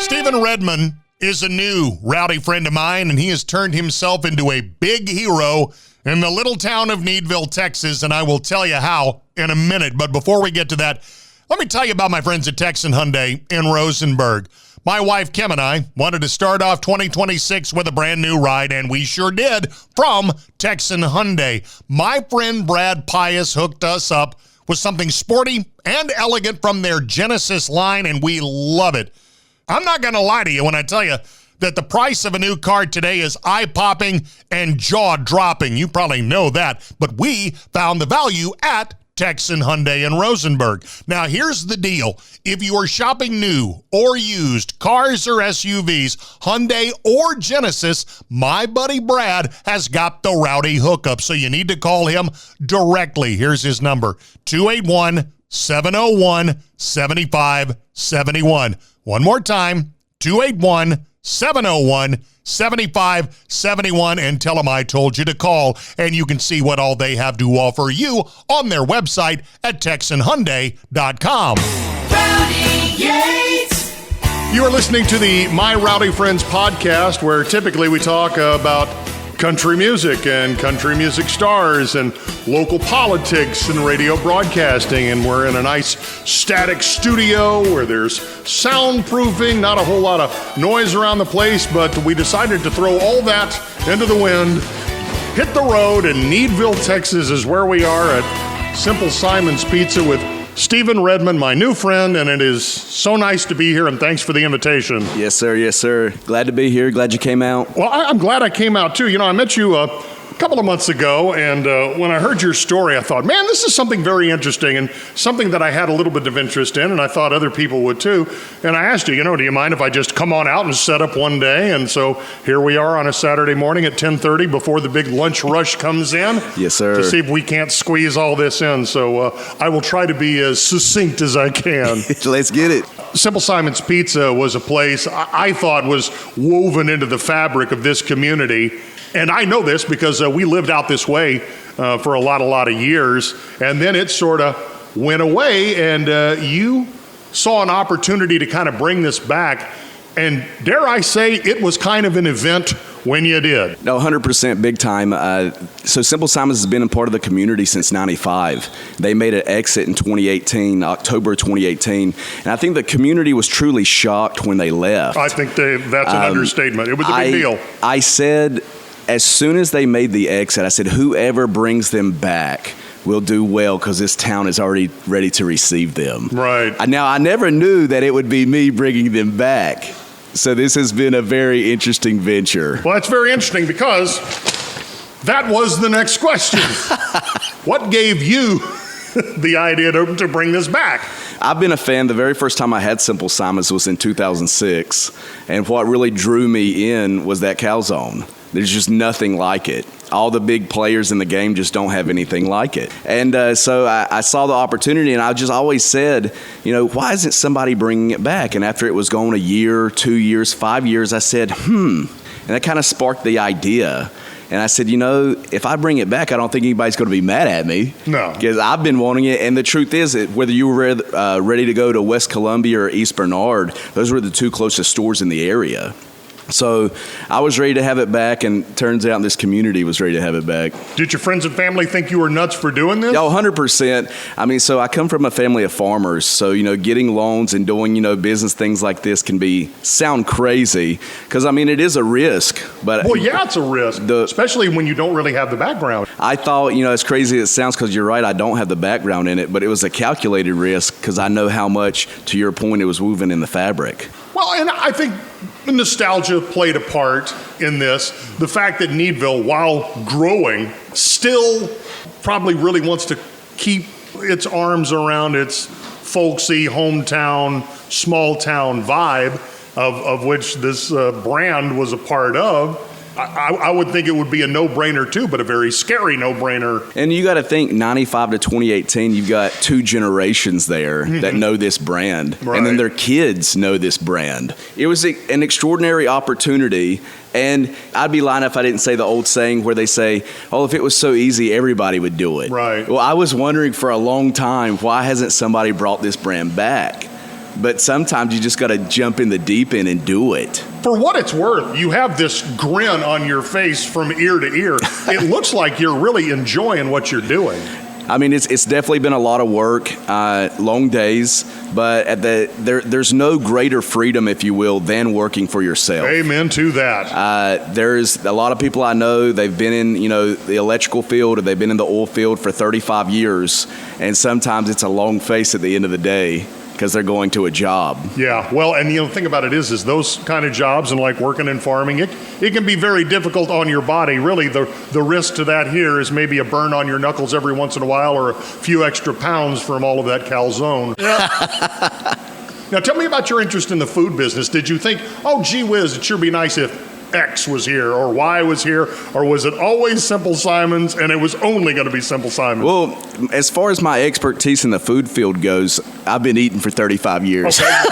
Stephen Redmon is a new Rowdy friend of mine, and he has turned himself into a big hero in the little town of Needville, Texas, and I will tell you how in a minute. But before we get to that, let me tell you about my friends at Texan Hyundai in Rosenberg. My wife, Kim, and I wanted to start off 2026 with a brand new ride, and we sure did, from Texan Hyundai. My friend Brad Pius hooked us up with something sporty and elegant from their Genesis line, and we love it. I'm not going to lie to you when I tell you that the price of a new car today is eye-popping and jaw-dropping. You probably know that, but we found the value at Texan Hyundai in Rosenberg. Now, here's the deal. If you are shopping new or used cars or SUVs, Hyundai or Genesis, my buddy Brad has got the Rowdy hookup, so you need to call him directly. Here's his number, 281-701-7571. One more time, 281-701-7571, and tell them I told you to call, and you can see what all they have to offer you on their website at TexanHyundai.com. Rowdy Yates. You are listening to the My Rowdy Friends podcast, where typically we talk about country music and country music stars and local politics and radio broadcasting, and we're in a nice static studio where there's soundproofing, not a whole lot of noise around the place, but we decided to throw all that into the wind, hit the road, and Needville, Texas is where we are at Simple Simon's Pizza with Stephen Redmon, my new friend, and it is so nice to be here, and thanks for the invitation. Yes, sir. Yes, sir. Glad to be here. Glad you came out. Well, I'm glad I came out, too. You know, I met you a couple of months ago, and when I heard your story, I thought, man, this is something very interesting and something that I had a little bit of interest in, and I thought other people would, too. And I asked you, do you mind if I just come on out and set up one day? And so here we are on a Saturday morning at 10:30 before the big lunch rush comes in. Yes, sir. To see if we can't squeeze all this in. So I will try to be as succinct as I can. Let's get it. Simple Simon's Pizza was a place I thought was woven into the fabric of this community. And I know this because we lived out this way for a lot of years. And then it sort of went away, and you saw an opportunity to kind of bring this back. And dare I say, it was kind of an event when you did. No, 100% big time. So Simple Simon's has been a part of the community since 95. They made an exit in 2018, October 2018. And I think the community was truly shocked when they left. I think that's an understatement. It was a big deal. I said, as soon as they made the exit, I said, whoever brings them back will do well, because this town is already ready to receive them. Right. Now, I never knew that it would be me bringing them back. So this has been a very interesting venture. Well, that's very interesting, because that was the next question. What gave you the idea to bring this back? I've been a fan. The very first time I had Simple Simon's was in 2006. And what really drew me in was that calzone. There's just nothing like it. All the big players in the game just don't have anything like it. And so I saw the opportunity, and I just always said, why isn't somebody bringing it back? And after it was gone a year, 2 years, 5 years, I said, And that kind of sparked the idea. And I said, if I bring it back, I don't think anybody's going to be mad at me. No. Because I've been wanting it. And the truth is that whether you were ready to go to West Columbia or East Bernard, those were the two closest stores in the area. So I was ready to have it back, and turns out this community was ready to have it back. Did your friends and family think you were nuts for doing this? Oh, 100%. I mean, so I come from a family of farmers, so, getting loans and doing, business things like this can sound crazy, because, it is a risk. But well, yeah, it's a risk, especially when you don't really have the background. I thought, as crazy as it sounds, because you're right, I don't have the background in it, but it was a calculated risk, because I know how much, to your point, it was woven in the fabric. Well, and I think nostalgia played a part in this. The fact that Needville, while growing, still probably really wants to keep its arms around its folksy hometown, small town vibe of which this brand was a part of. I would think it would be a no-brainer too, but a very scary no-brainer. And you got to think 95 to 2018, you've got two generations there that know this brand. Right. And then their kids know this brand. It was an extraordinary opportunity. And I'd be lying if I didn't say the old saying where they say, oh, if it was so easy, everybody would do it. Right. Well, I was wondering for a long time, why hasn't somebody brought this brand back? but sometimes you just got to jump in the deep end and do it. For what it's worth, you have this grin on your face from ear to ear. It looks like you're really enjoying what you're doing. I mean, it's definitely been a lot of work, long days, but there's no greater freedom, if you will, than working for yourself. Amen to that. There's a lot of people I know, they've been in, the electrical field, or they've been in the oil field for 35 years, and sometimes it's a long face at the end of the day, because they're going to a job. Yeah, well, and the thing about it is those kind of jobs and like working in farming, it can be very difficult on your body. Really, the risk to that here is maybe a burn on your knuckles every once in a while, or a few extra pounds from all of that calzone. Now, tell me about your interest in the food business. Did you think, oh, gee whiz, it sure be nice if X was here or Y was here, or was it always Simple Simons and it was only going to be Simple Simons? Well, as far as my expertise in the food field goes, I've been eating for 35 years. Okay.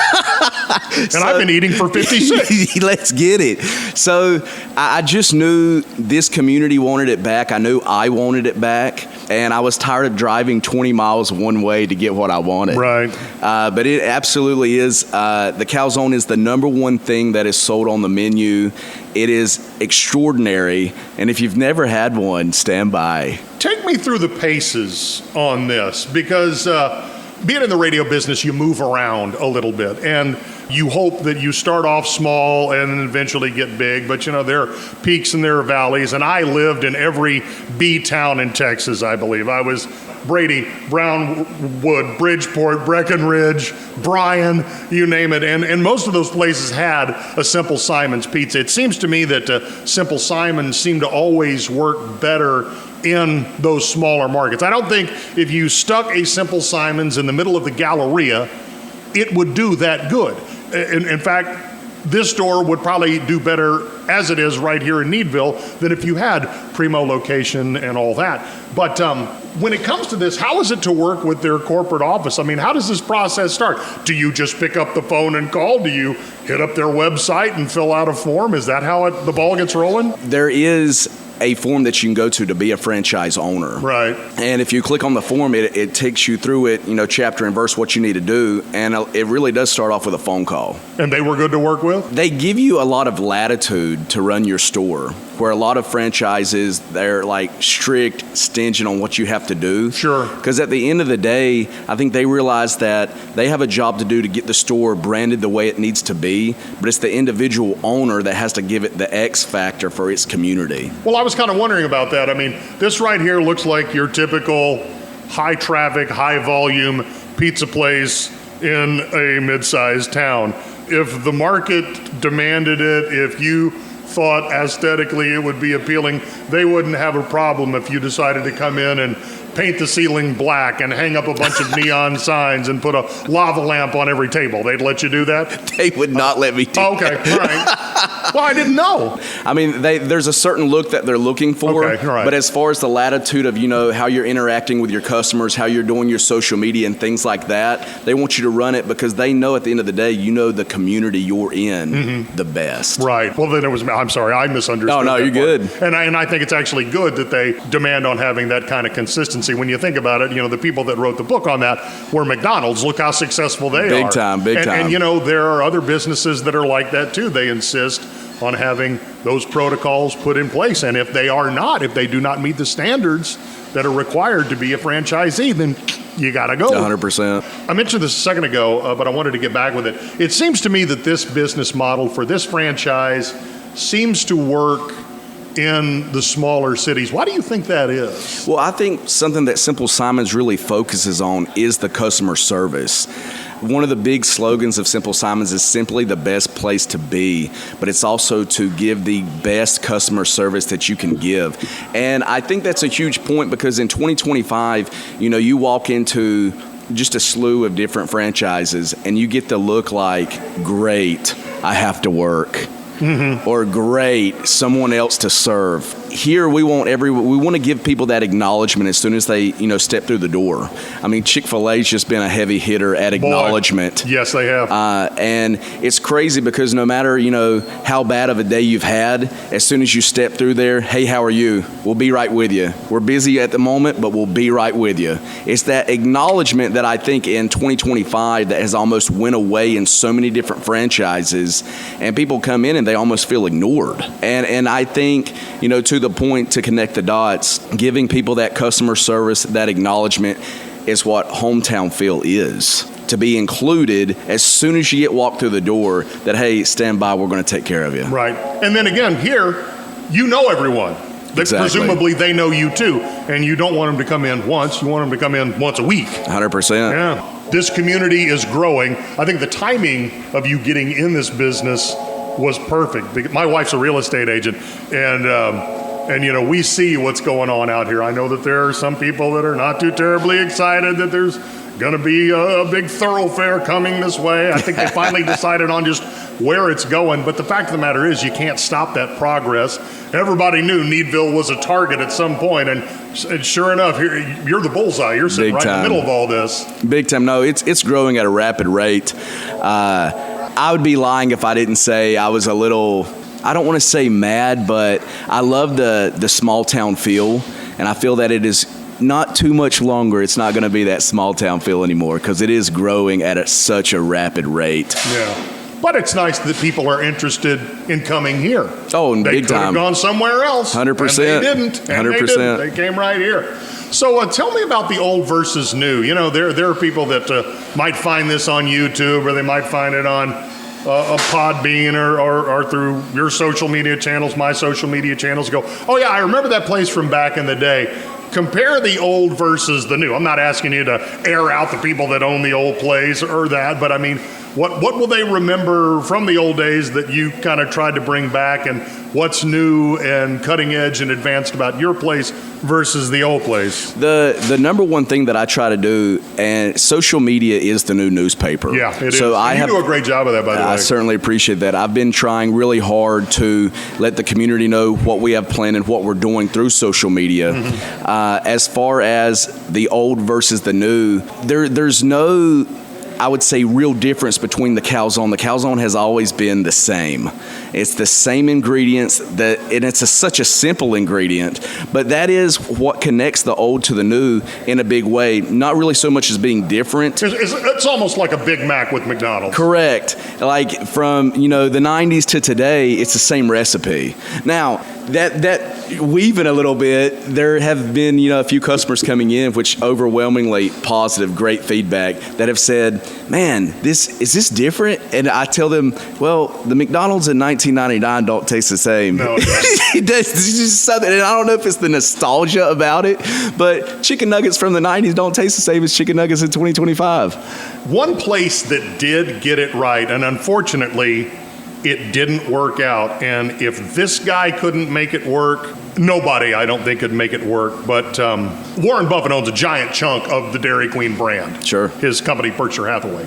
And I've been eating for 56. Let's get it. So I just knew this community wanted it back. I knew I wanted it back. And I was tired of driving 20 miles one way to get what I wanted. Right. But it absolutely is. The calzone is the number one thing that is sold on the menu. It is extraordinary. And if you've never had one, stand by. Take me through the paces on this, because being in the radio business, you move around a little bit, and you hope that you start off small and eventually get big. But there are peaks and there are valleys, and I lived in every B town in Texas, I believe. I was Brady, Brownwood, Bridgeport, Breckenridge, Bryan, you name it. And most of those places had a Simple Simon's pizza. It seems to me that Simple Simons seem to always work better in those smaller markets. I don't think if you stuck a Simple Simon's in the middle of the Galleria, it would do that good. In fact, this store would probably do better as it is right here in Needville than if you had primo location and all that. But when it comes to this, how is it to work with their corporate office? I mean, how does this process start? Do you just pick up the phone and call? Do you hit up their website and fill out a form? Is that how the ball gets rolling? There is a form that you can go to be a franchise owner. Right. And if you click on the form, it takes you through it, chapter and verse, what you need to do. And it really does start off with a phone call. And they were good to work with? They give you a lot of latitude to run your store, where a lot of franchises, they're like strict, stingent on what you have to do. Sure. Because at the end of the day, I think they realize that they have a job to do to get the store branded the way it needs to be, but it's the individual owner that has to give it the X factor for its community. Well, I was kind of wondering about that. I mean, this right here looks like your typical high traffic, high volume pizza place in a mid-sized town. If the market demanded it, if you thought aesthetically it would be appealing, they wouldn't have a problem if you decided to come in and paint the ceiling black and hang up a bunch of neon signs and put a lava lamp on every table. They'd let you do that? They would not let me do that. Okay, all right. Well, I didn't know. I mean, there's a certain look that they're looking for. Okay, all right. But as far as the latitude of, how you're interacting with your customers, how you're doing your social media and things like that, they want you to run it because they know at the end of the day, the community you're in the best. Right. Well, then I'm sorry, I misunderstood. Oh, no, you're good. And I think it's actually good that they demand on having that kind of consistency. When you think about it, the people that wrote the book on that were McDonald's. Look how successful they are. Big time. And there are other businesses that are like that too. They insist on having those protocols put in place. And if they do not meet the standards that are required to be a franchisee, then you got to go. 100%. I mentioned this a second ago, but I wanted to get back with it. It seems to me that this business model for this franchise seems to work in the smaller cities. Why do you think that is? Well, I think something that Simple Simons really focuses on is the customer service. One of the big slogans of Simple Simons is simply the best place to be, but it's also to give the best customer service that you can give. And I think that's a huge point because in 2025, you walk into just a slew of different franchises and you get the look like, great, I have to work. Or great, someone else to serve. here we want to give people that acknowledgement as soon as they, step through the door. I mean, Chick-fil-A's just been a heavy hitter at acknowledgement. Yes, they have. And it's crazy because no matter, how bad of a day you've had, as soon as you step through there, hey, how are you? We'll be right with you. We're busy at the moment, but we'll be right with you. It's that acknowledgement that I think in 2025 that has almost went away in so many different franchises, and people come in and they almost feel ignored. And I think, to the point, to connect the dots, giving people that customer service, that acknowledgement is what hometown feel is. To be included as soon as you walk through the door, that, hey, stand by, we're going to take care of you. Right. And then again, here, everyone. Exactly. Presumably they know you too, and you don't want them to come in once, you want them to come in once a week. 100%. Yeah. This community is growing. I think the timing of you getting in this business was perfect. My wife's a real estate agent, and we see what's going on out here. I know that there are some people that are not too terribly excited that there's going to be a big thoroughfare coming this way. I think they finally decided on just where it's going, but the fact of the matter is you can't stop that progress. Everybody knew Needville was a target at some point, and sure enough, you're the bullseye. You're sitting right in the middle of all this. Big time. No, it's growing at a rapid rate. I would be lying if I didn't say I was a little, I don't want to say mad, but I love the small town feel, and I feel that it is not too much longer. It's not going to be that small town feel anymore because it is growing at such a rapid rate. Yeah. But it's nice that people are interested in coming here. Oh, and big time. They could have gone somewhere else. 100%. And they didn't. 100%. They came right here. So tell me about the old versus new. There are people that might find this on YouTube, or they might find it on a Podbean or through your social media channels, my social media channels. Go, oh yeah, I remember that place from back in the day. Compare the old versus the new. I'm not asking you to air out the people that own the old place or that, but I mean, what will they remember from the old days that you kind of tried to bring back, and what's new and cutting edge and advanced about your place versus the old place? The number one thing that I try to do, and social media is the new newspaper. Yeah, it is. So you do a great job of that, by the way. I certainly appreciate that. I've been trying really hard to let the community know what we have planned and what we're doing through social media. Mm-hmm. As far as the old versus the new, there's no, I would say, real difference between the calzone. The calzone has always been the same. It's the same ingredients, and it's such a simple ingredient, but that is what connects the old to the new in a big way. Not really so much as being different. It's almost like a Big Mac with McDonald's. Correct. Like from, the 90s to today, it's the same recipe. Now, that weaving a little bit, there have been, a few customers coming in, which overwhelmingly positive, great feedback, that have said, man, is this different? And I tell them, well, the McDonald's in 1999 don't taste the same. No, it doesn't. It's just something, and I don't know if it's the nostalgia about it, but chicken nuggets from the 90s don't taste the same as chicken nuggets in 2025. One place that did get it right, and unfortunately, it didn't work out. And if this guy couldn't make it work, nobody, I don't think, could make it work. But Warren Buffett owns a giant chunk of the Dairy Queen brand. Sure. His company, Berkshire Hathaway.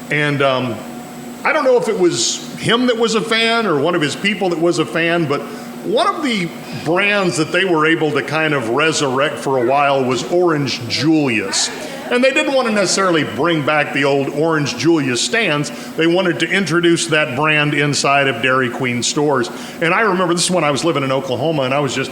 And I don't know if it was him that was a fan or one of his people that was a fan, but one of the brands that they were able to kind of resurrect for a while was Orange Julius. And they didn't want to necessarily bring back the old Orange Julius stands. They wanted to introduce that brand inside of Dairy Queen stores. And I remember this is when I was living in Oklahoma, and I was just,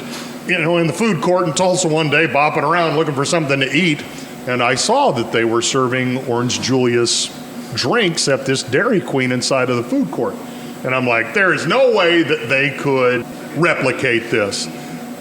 in the food court in Tulsa one day, bopping around looking for something to eat. And I saw that they were serving Orange Julius drinks at this Dairy Queen inside of the food court. And I'm like, there is no way that they could replicate this.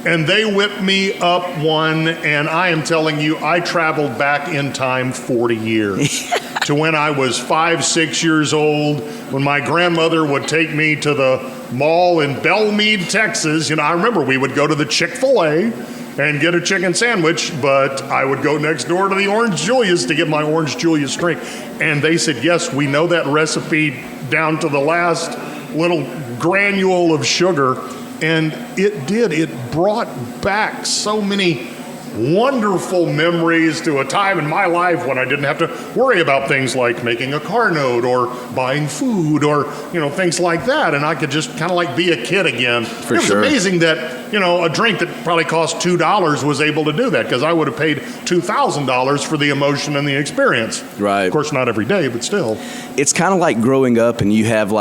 And they whipped me up one, and I am telling you, I traveled back in time 40 years to when I was 5, 6 years old, when my grandmother would take me to the mall in Belmead, Texas. I remember we would go to the Chick-fil-A and get a chicken sandwich, but I would go next door to the Orange Julius to get my Orange Julius drink. And they said, yes, we know that recipe down to the last little granule of sugar. And it brought back so many wonderful memories to a time in my life when I didn't have to worry about things like making a car note or buying food or, things like that. And I could just kind of like be a kid again. It was amazing that, a drink that probably cost $2 was able to do that, because I would have paid $2,000 for the emotion and the experience. Right. Of course, not every day, but still. It's kind of like growing up and you have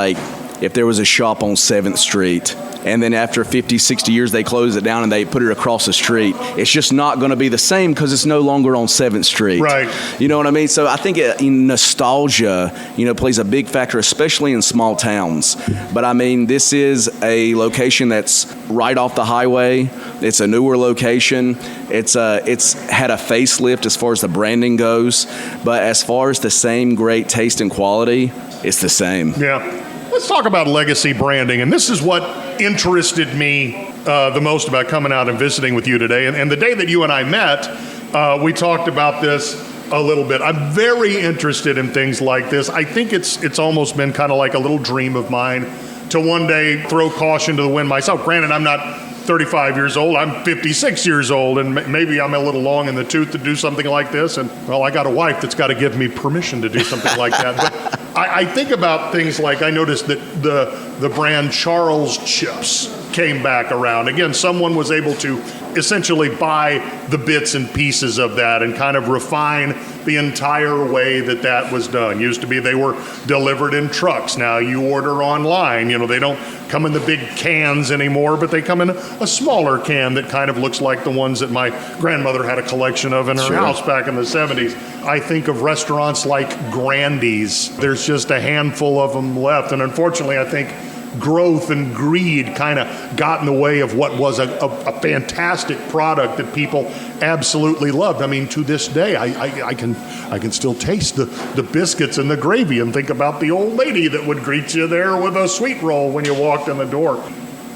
if there was a shop on 7th Street, and then after 50, 60 years, they close it down and they put it across the street. It's just not going to be the same because it's no longer on 7th Street. Right. You know what I mean? So I think nostalgia, plays a big factor, especially in small towns. But I mean, this is a location that's right off the highway. It's a newer location. It's had a facelift as far as the branding goes. But as far as the same great taste and quality, it's the same. Yeah. Let's talk about legacy branding, and this is what interested me the most about coming out and visiting with you today. And the day that you and I met, we talked about this a little bit. I'm very interested in things like this. I think it's almost been kind of like a little dream of mine to one day throw caution to the wind myself. Granted, I'm not 35 years old. I'm 56 years old, and maybe I'm a little long in the tooth to do something like this. And, well, I got a wife that's got to give me permission to do something like that. But I think about things like, I noticed that the brand Charles Chips came back around. Again, someone was able to essentially buy the bits and pieces of that and kind of refine the entire way that was done. Used to be they were delivered in trucks. Now you order online. They don't come in the big cans anymore, but they come in a smaller can that kind of looks like the ones that my grandmother had a collection of in her house back in the 70s. I think of restaurants like Grandy's. There's just a handful of them left. And unfortunately, I think growth and greed kind of got in the way of what was a fantastic product that people absolutely loved. I mean, to this day, I can still taste the biscuits and the gravy and think about the old lady that would greet you there with a sweet roll when you walked in the door.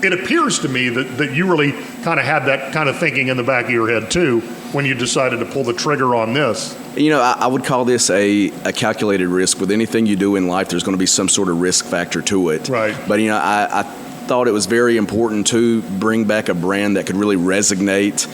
It appears to me that you really kind of had that kind of thinking in the back of your head, too, when you decided to pull the trigger on this. I would call this a calculated risk. With anything you do in life, there's going to be some sort of risk factor to it. Right. But, I thought it was very important to bring back a brand that could really resonate,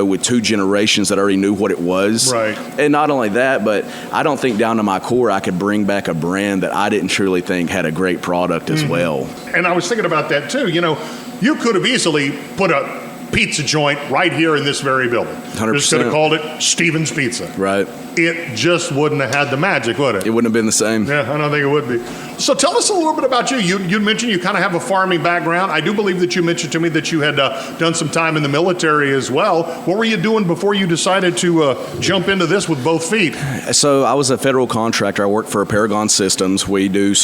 with two generations that already knew what it was. Right. And not only that, but I don't think down to my core I could bring back a brand that I didn't truly think had a great product as well. And I was thinking about that too. You could have easily put a pizza joint right here in this very building. 100%. Just could have called it Stephen's Pizza. Right. It just wouldn't have had the magic, would it? It wouldn't have been the same. Yeah, I don't think it would be. So tell us a little bit about you. You mentioned you kind of have a farming background. I do believe that you mentioned to me that you had done some time in the military as well. What were you doing before you decided to jump into this with both feet? So I was a federal contractor. I worked for Paragon Systems. We do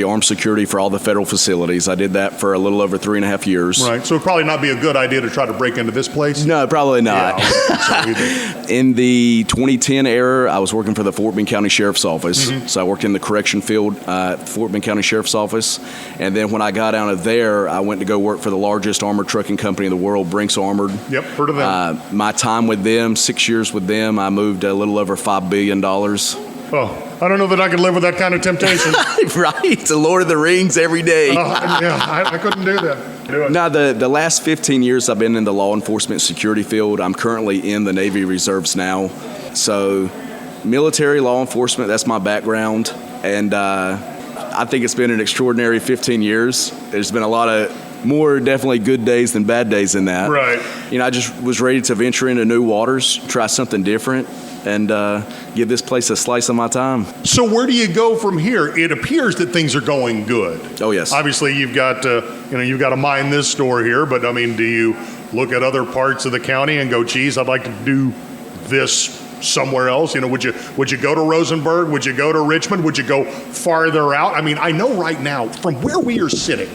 armed security for all the federal facilities. I did that for a little over 3.5 years. Right. So it'd probably not be a good idea to try to break into this place? No, probably not. Yeah, in the 2010 era, I was working for the Fort Bend County Sheriff's Office. Mm-hmm. So I worked in the correction field, Fort Bend County Sheriff's Office. And then when I got out of there, I went to go work for the largest armored trucking company in the world, Brinks Armored. Yep, heard of them. My time with them, 6 years with them, I moved a little over $5 billion. Oh, I don't know that I could live with that kind of temptation. Right, the Lord of the Rings every day. I couldn't do that. Now, the last 15 years I've been in the law enforcement security field. I'm currently in the Navy Reserves now. So military law enforcement, that's my background. And I think it's been an extraordinary 15 years. There's been a lot of more definitely good days than bad days in that. Right. I just was ready to venture into new waters, try something different, and give this place a slice of my time. So where do you go from here? It appears that things are going good. Oh, yes. Obviously, you've got to mind this store here, but I mean, do you look at other parts of the county and go, geez, I'd like to do this somewhere else? Would you go to Rosenberg? Would you go to Richmond? Would you go farther out? I mean, I know right now, from where we are sitting,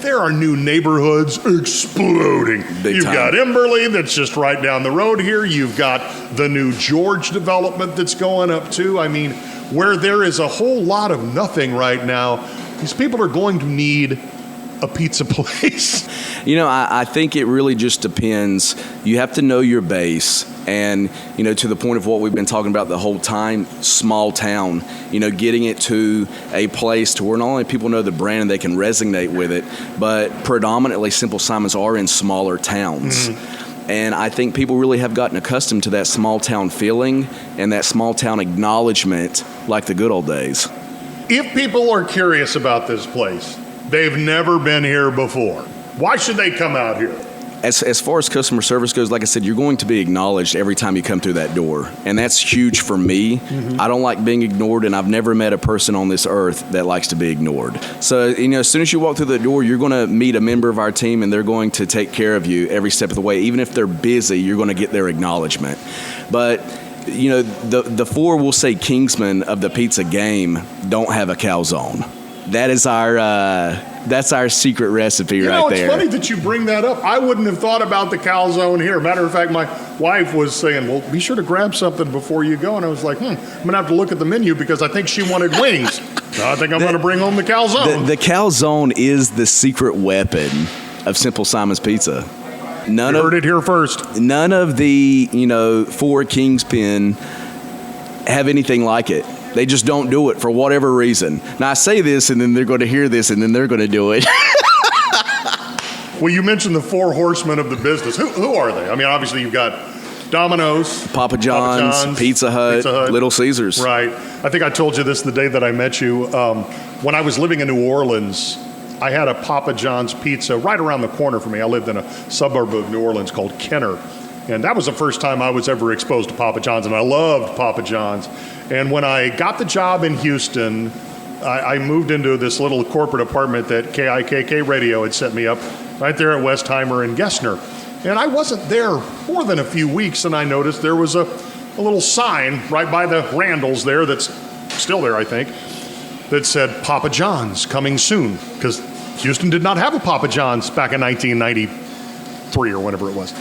there are new neighborhoods exploding. You've got Emberley that's just right down the road here. You've got the new George development that's going up too. I mean, where there is a whole lot of nothing right now, these people are going to need a pizza place. I think it really just depends. You have to know your base. And, to the point of what we've been talking about the whole time, small town, getting it to a place to where not only people know the brand and they can resonate with it, but predominantly Simple Simons are in smaller towns. Mm-hmm. And I think people really have gotten accustomed to that small town feeling and that small town acknowledgement like the good old days. If people are curious about this place, they've never been here before, why should they come out here? As far as customer service goes, like I said, you're going to be acknowledged every time you come through that door. And that's huge for me. I don't like being ignored, and I've never met a person on this earth that likes to be ignored. So, as soon as you walk through the door, you're going to meet a member of our team, and they're going to take care of you every step of the way. Even if they're busy, you're going to get their acknowledgement. But the four, we'll say, Kingsmen of the pizza game don't have a calzone. That is that's our secret recipe right there. It's funny that you bring that up. I wouldn't have thought about the calzone here. Matter of fact, my wife was saying, well, be sure to grab something before you go. And I was like, I'm going to have to look at the menu because I think she wanted wings. So I think I'm going to bring home the calzone. The calzone is the secret weapon of Simple Simon's Pizza. You heard it here first. None of the, four Kingspin have anything like it. They just don't do it for whatever reason. Now, I say this, and then they're going to hear this, and then they're going to do it. Well, you mentioned the four horsemen of the business. Who are they? I mean, obviously, you've got Domino's, Papa John's, Pizza Hut, Little Caesars. Right. I think I told you this the day that I met you. When I was living in New Orleans, I had a Papa John's pizza right around the corner from me. I lived in a suburb of New Orleans called Kenner. And that was the first time I was ever exposed to Papa John's, and I loved Papa John's. And when I got the job in Houston, I moved into this little corporate apartment that KIKK Radio had set me up right there at Westheimer and Gessner. And I wasn't there more than a few weeks, and I noticed there was a little sign right by the Randalls there that's still there, I think, that said Papa John's coming soon, because Houston did not have a Papa John's back in 1993 or whenever it was.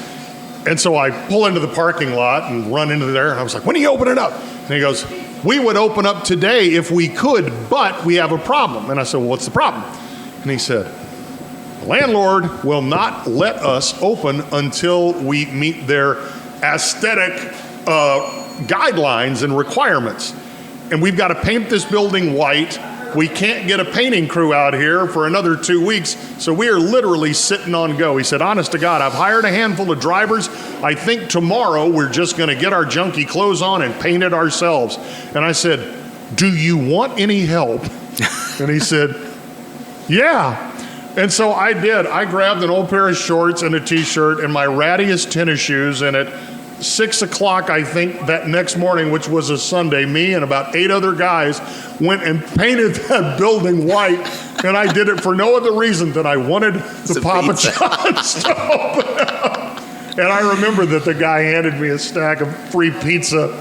And so I pull into the parking lot and run into there, and I was like, when are you opening up? And he goes, we would open up today if we could, but we have a problem. And I said, well, what's the problem? And he said, the landlord will not let us open until we meet their aesthetic guidelines and requirements. And we've got to paint this building white. We can't get a painting crew out here for another 2 weeks, so we are literally sitting on go. He said, honest to God, I've hired a handful of drivers. I think tomorrow we're just going to get our junky clothes on and paint it ourselves. And I said, do you want any help? And he said, yeah. And so I did. I grabbed an old pair of shorts and a t-shirt and my rattiest tennis shoes, and at 6 o'clock, I think, that next morning, which was a Sunday, me and about 8 other guys went and painted that building white, and I did it for no other reason than I wanted the Papa John's to open up. And I remember that the guy handed me a stack of free pizza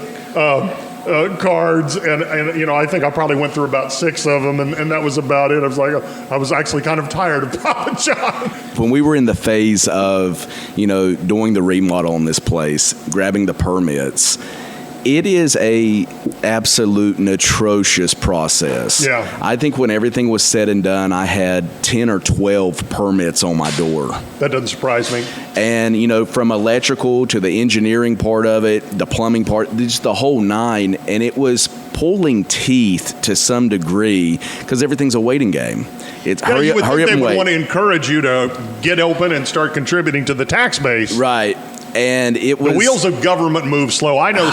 cards, and I think I probably went through about 6 of them, and that was about it. I was actually kind of tired of Papa John. When we were in the phase of, doing the remodel on this place, grabbing the permits, it is a absolute atrocious process. Yeah. I think when everything was said and done, I had 10 or 12 permits on my door. That doesn't surprise me. And, from electrical to the engineering part of it, the plumbing part, just the whole nine. And it was pulling teeth to some degree because everything's a waiting game. It's hurry up and wait. They would want to encourage you to get open and start contributing to the tax base. Right. And it was the wheels of government move slow. I know,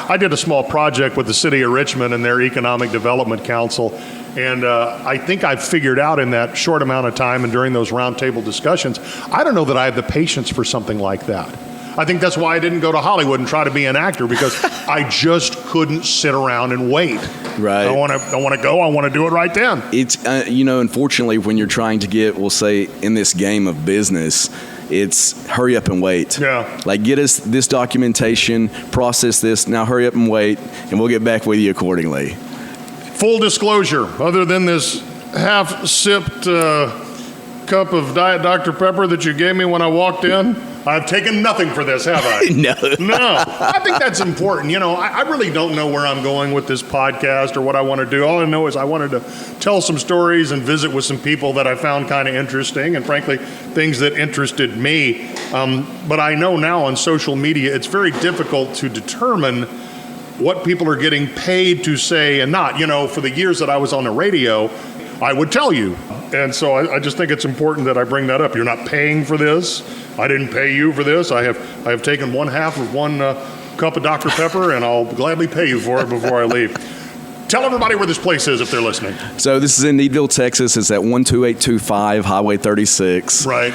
I did a small project with the city of Richmond and their Economic Development Council, and I think I figured out in that short amount of time and during those roundtable discussions, I don't know that I have the patience for something like that. I think that's why I didn't go to Hollywood and try to be an actor, because I just couldn't sit around and wait. Right. I want to go. I want to do it right then. It's unfortunately, when you're trying to get, we'll say, in this game of business, it's hurry up and wait. Yeah. Like, get us this documentation, process this, now hurry up and wait, and we'll get back with you accordingly. Full disclosure, other than this half-sipped cup of Diet Dr. Pepper that you gave me when I walked in, I've taken nothing for this, have I? No. I think that's important. I really don't know where I'm going with this podcast or what I want to do. All I know is I wanted to tell some stories and visit with some people that I found kind of interesting, and frankly, things that interested me. But I know now on social media, it's very difficult to determine what people are getting paid to say and not. For the years that I was on the radio, I would tell you. And so I just think it's important that I bring that up. You're not paying for this. I didn't pay you for this. I have taken one half of one cup of Dr. Pepper, and I'll gladly pay you for it before I leave. Tell everybody where this place is if they're listening. So this is in Needville, Texas. It's at 12825 Highway 36. Right.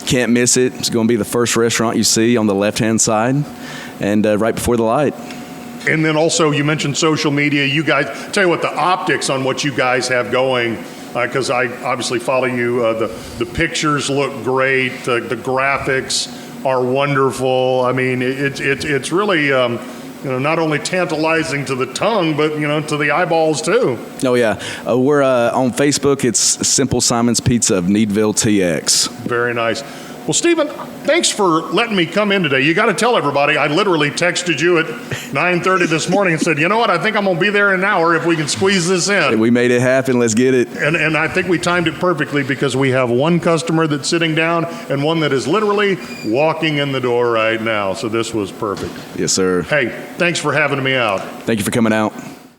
Can't miss it. It's going to be the first restaurant you see on the left-hand side and right before the light. And then also you mentioned social media. You guys, tell you what, the optics on what you guys have going, because I obviously follow you. The pictures look great. The graphics are wonderful. I mean, it's really not only tantalizing to the tongue, but to the eyeballs too. Oh yeah, we're on Facebook. It's Simple Simon's Pizza of Needville TX. Very nice. Well, Stephen, thanks for letting me come in today. You got to tell everybody, I literally texted you at 9:30 this morning and said, you know what, I think I'm going to be there in an hour if we can squeeze this in. We made it happen. Let's get it. And I think we timed it perfectly because we have one customer that's sitting down and one that is literally walking in the door right now. So this was perfect. Yes, sir. Hey, thanks for having me out. Thank you for coming out.